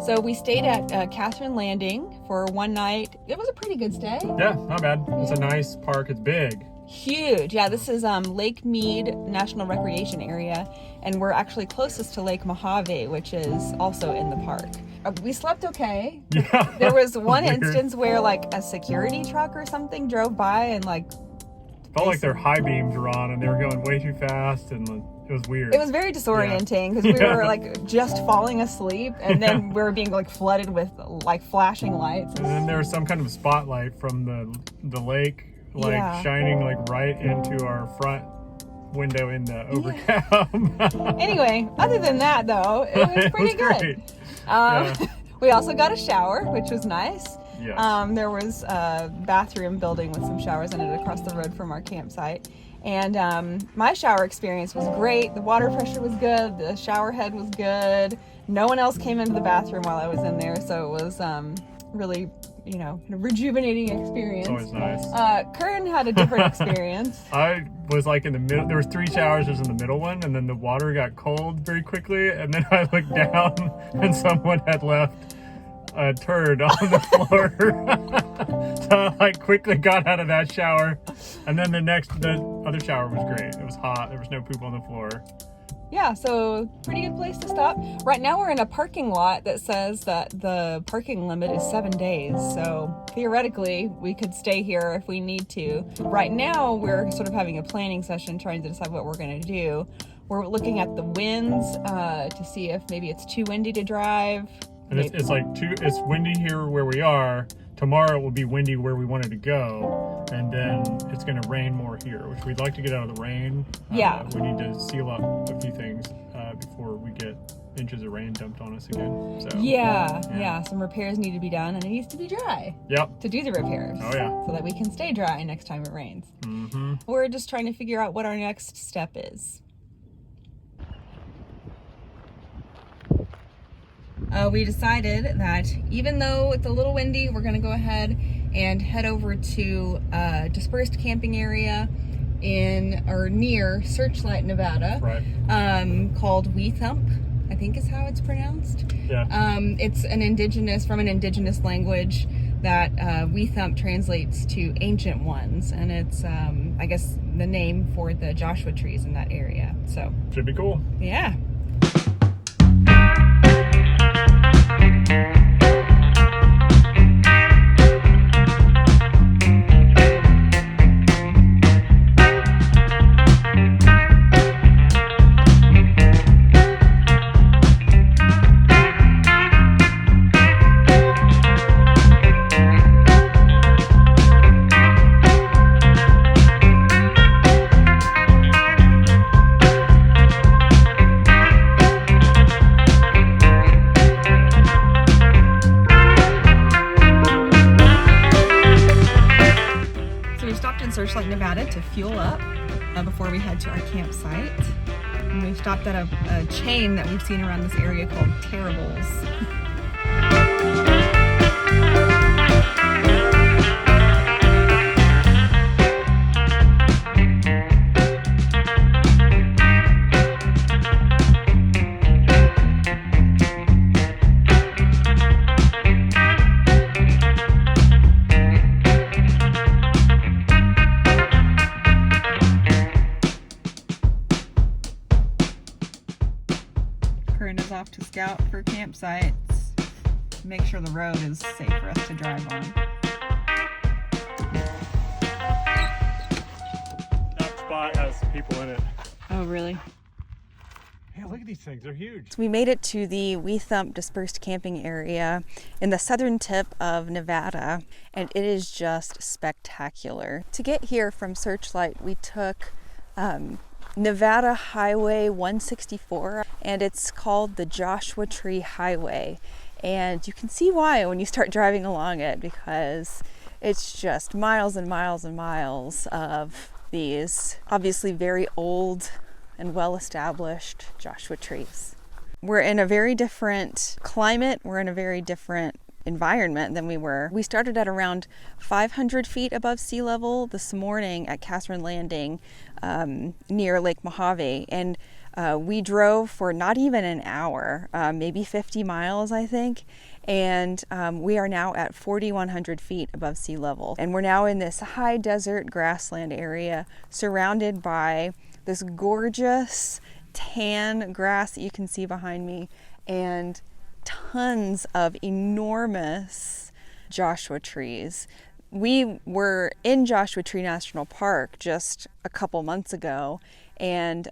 So we stayed at Katherine Landing for one night. It was a pretty good stay. Yeah, not bad. It's a nice park. It's big. Huge. Yeah, this is Lake Mead National Recreation Area, and we're actually closest to Lake Mohave, which is also in the park. We slept okay. Yeah. There was one instance where like a security truck or something drove by and like felt like their high beams were on and they were going way too fast, and it was weird. It was very disorienting because we were like just falling asleep, and then we were being like flooded with like flashing lights. And then there was some kind of spotlight from the lake, like shining like right into our front window in the overcab. Anyway, other than that though, it was pretty good. We also got a shower, which was nice. Yes. There was a bathroom building with some showers in it across the road from our campsite. And my shower experience was great. The water pressure was good. The shower head was good. No one else came into the bathroom while I was in there. So it was really, a rejuvenating experience. It's always nice. Kern had a different experience. I was like in the middle. There was 3 showers. There was in the middle one, and then the water got cold very quickly. And then I looked down, and someone had left a turd on the floor. So I quickly got out of that shower, and then the other shower was great. It was hot. There was no poop on the floor. Yeah, so pretty good place to stop. Right now we're in a parking lot that says that the parking limit is 7 days. So theoretically, we could stay here if we need to. Right now, we're sort of having a planning session trying to decide what we're going to do. We're looking at the winds to see if maybe it's too windy to drive. And it's windy here where we are. Tomorrow it will be windy where we wanted to go, and then it's going to rain more here, which we'd like to get out of the rain. Yeah. We need to seal up a few things before we get inches of rain dumped on us again. So Yeah. Some repairs need to be done, and it needs to be dry. Yep. To do the repairs. Oh yeah. So that we can stay dry next time it rains. Mm-hmm. We're just trying to figure out what our next step is. We decided that even though it's a little windy, we're going to go ahead and head over to a dispersed camping area near Searchlight, Nevada, right. Called Thump, I think is how it's pronounced. Yeah. It's from an indigenous language that Thump translates to Ancient Ones, and it's I guess the name for the Joshua trees in that area. So should be cool. Yeah. Searchlight, Nevada to fuel up before we head to our campsite. And we've stopped at a chain that we've seen around this area called Terribles. Is off to scout for campsites, make sure the road is safe for us to drive on. That spot has people in it. Oh, really? Yeah, look at these things. They're huge. So we made it to the Thump dispersed camping area in the southern tip of Nevada, and it is just spectacular. To get here from Searchlight, we took Nevada Highway 164, and it's called the Joshua Tree Highway. And you can see why when you start driving along it, because it's just miles and miles and miles of these obviously very old and well-established Joshua trees. We're in a very different climate. We're in a very different environment than we were. We started at around 500 feet above sea level this morning at Katherine Landing near Lake Mohave, and We drove for not even an hour, maybe 50 miles, I think. And we are now at 4,100 feet above sea level. And we're now in this high desert grassland area surrounded by this gorgeous tan grass that you can see behind me and tons of enormous Joshua trees. We were in Joshua Tree National Park just a couple months ago and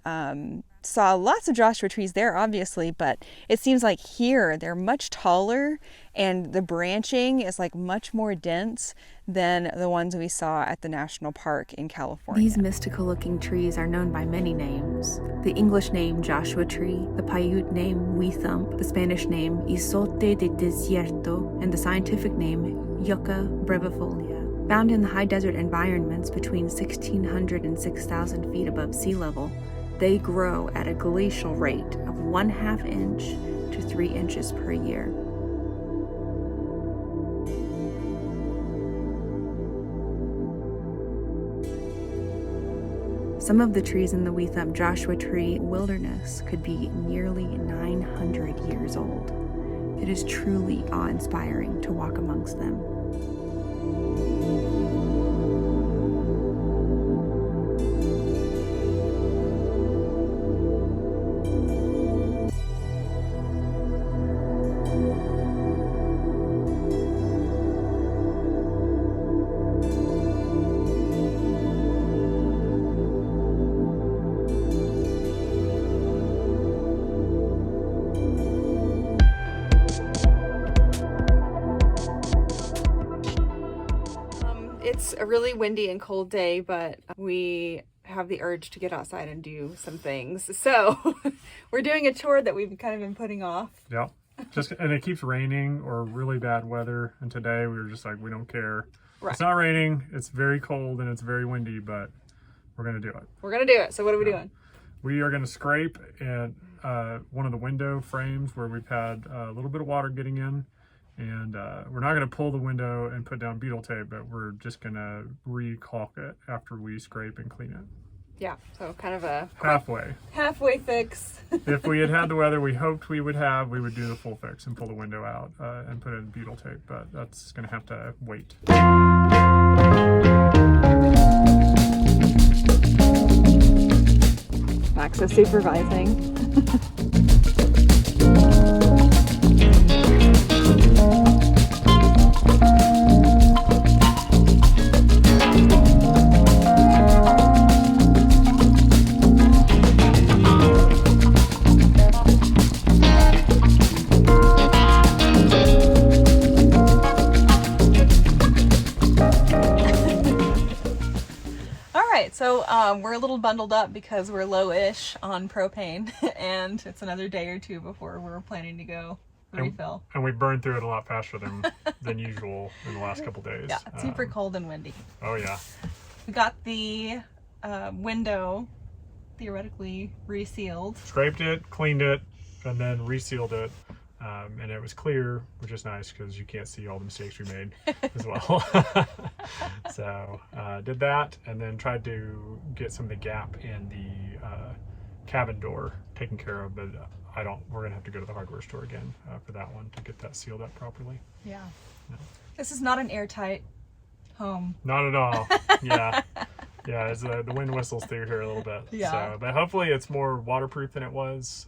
saw lots of Joshua trees there, obviously, but it seems like here they're much taller and the branching is like much more dense than the ones we saw at the national park in California. These mystical looking trees are known by many names. The English name Joshua tree, the Paiute name Thump, the Spanish name Isote de Desierto, and the scientific name Yucca brevifolia. Found in the high desert environments between 1,600 and 6,000 feet above sea level, they grow at a glacial rate of 1/2 inch to 3 inches per year. Some of the trees in the Thump Joshua Tree wilderness could be nearly 900 years old. It is truly awe-inspiring to walk amongst them. It's a really windy and cold day, but we have the urge to get outside and do some things. So we're doing a tour that we've kind of been putting off. Yeah. And it keeps raining or really bad weather. And today we were just like, we don't care. Right. It's not raining. It's very cold and it's very windy, but we're going to do it. We're going to do it. So what are we doing? We are going to scrape at one of the window frames where we've had a little bit of water getting in. And we're not going to pull the window and put down beetle tape, but we're just going to re-caulk it after we scrape and clean it. Yeah, so kind of a halfway fix. If we had the weather we hoped we would have, we would do the full fix and pull the window out and put in beetle tape, but that's going to have to wait. Max is supervising. So we're a little bundled up because we're low-ish on propane and it's another day or two before we're planning to go refill. And we burned through it a lot faster than usual in the last couple days. Yeah, it's super cold and windy. Oh yeah. We got the window theoretically resealed. Scraped it, cleaned it, and then resealed it. And it was clear, which is nice because you can't see all the mistakes we made as well. So did that and then tried to get some of the gap in the cabin door taken care of, but we're gonna have to go to the hardware store again for that one to get that sealed up properly. Yeah. This is not an airtight home. Not at all. Yeah. Yeah, it's, the wind whistles through here a little bit. Yeah. So, but hopefully it's more waterproof than it was.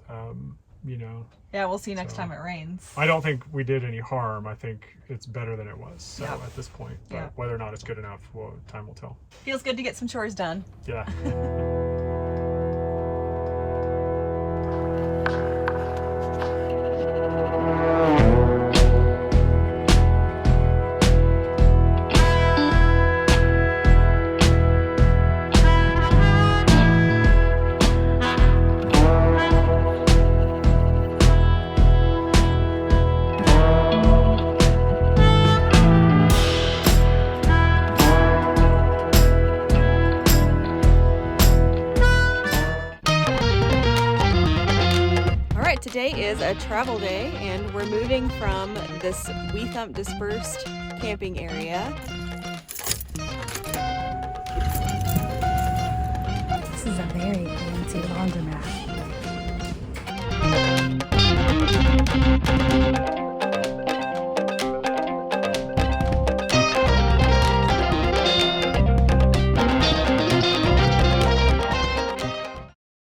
Yeah, we'll see next time it rains. I don't think we did any harm. I think it's better than it was. So at this point, but whether or not it's good enough, time will tell. Feels good to get some chores done. Yeah. Today is a travel day and we're moving from this Thump dispersed camping area. This is a very fancy laundromat.